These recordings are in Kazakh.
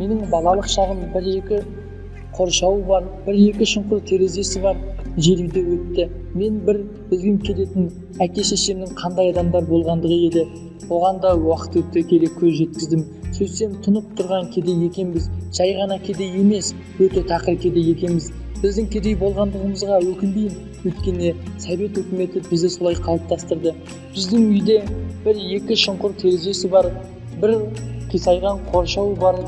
Менің балалық шағым бір-екі қоршауы бар, бір-екі шұңқыр терезесі бар жерде өтті. Мен бір білгім келетін әке-шешемнің қандай адамдар болғандығы еді. Оған да уақыт өте келе көз жеткіздім. Сөйтсем тұнып тұрған кедей екенбіз, жай ғана кедей емес, өте тақыр кедей екенбіз. Біздің кедей болғандығымызға өкінбеймін, өйткені Совет үкіметі бізді солай қалыптастырды. Біздің үйде бір-екі шұңқыр терезесі бар, бір қисайған қоршауы бар.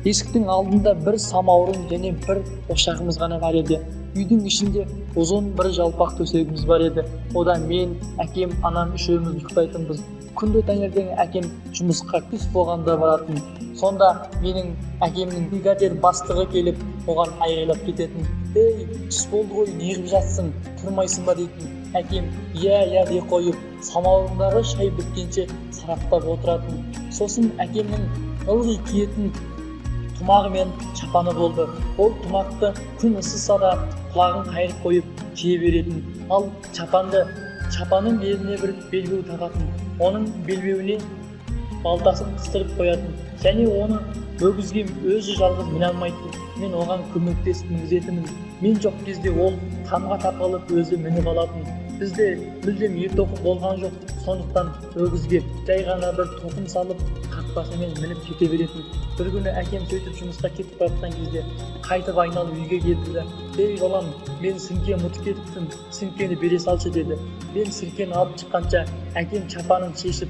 Есіктің алдында бір самаурын және бір ошағымыз ғана бар еді. Үйдің ішінде ұзын бір жалпақ төсегіміз бар еді. Ода мен, әкем, анам үшеуміз ұйықтайтынбыз. Күнде таңертең әкем жұмысқа түс болғанда баратын. Сонда менің әкемнің бригадир бастығы келіп, оған айғайлап кететін. «Ей, түс болды ғой, неғып жатсың, тұрмайсың ба?» дейтін. Әкем «Иә» дей қойып, самаурындағы шай біткенше сараптап отыратын. Сосын әкемнің ылғи киетін тұмағы мен шапаны болды. Ол тұмақты күн ысыса да құлағын қайырып қойып жие беретін. Ал шапанның беліне бір белбеу тағатын. Оның белбеуіне балтасын қыстырып қоятын. Және оны өгізге өзі жалғыз міне алмайтын. Мен оған көмектесіп мінгізетінмін. Мен жоқ кезде ол тамға тақалып өзі мініп алатын. Бізде мүлдем ертоқым болған жоқ. Сондықтан өгізге жай ғана бір тоқым салып, қақпасымен мініп кете беретін. Бір күні әкем сөйтіп жұмысқа кетіп баратқан кезде қайтып айналып үйге келді де: «Ей балам, мен сіңке ұмытып кетіппін, сіңкені бере салшы» деді. Мен сіңкені алып шыққанша әкем шапанын шешіп,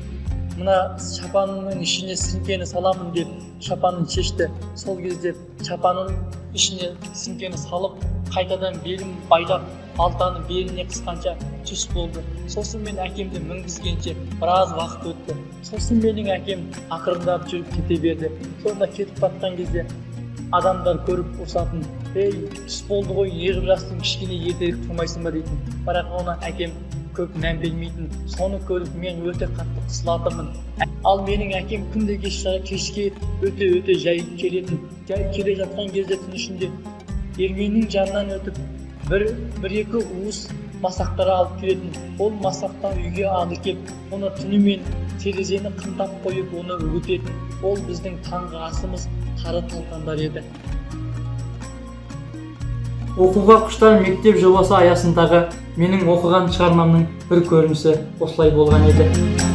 «Мына шапанның ішіне сіңкені саламын» деп шапанын шешті. Сол кезде шапанның ішіне сіңкені салып, қайтадан белін байлап, балтаны беліне қысқанша түс болды. Сосын мен әкемді мінгізгенше біраз уақыт өтті. Сосын менің әкем ақырындап жүріп кете берді. Сонда кетіп батқан кезде адамдар көріп ұрсатын: «Ей, түс болды ғой, неғып жатсың, кішкене ертерек тұрмайсың ба?» дейтін. Бірақ оны әкем көп мән бермейтін. Соны көріп мен өте қатты қысылатынмын. Ал менің әкем күнде кешке өте жай келетін. Жай келе жатқан кезде түн ішінде ерменнің жанынан өтіп бір-екі уыс масақтар алып келетін. Ол масақтан үйге алып келіп, оны түнімен терезені қымтап қойып, оны үгітетін. Ол біздің таңғы асымыз тары талқандар еді. Оқуға құштар мектеп жобасы аясындағы менің оқыған шығармамның бір көрінісі осылай болған еді.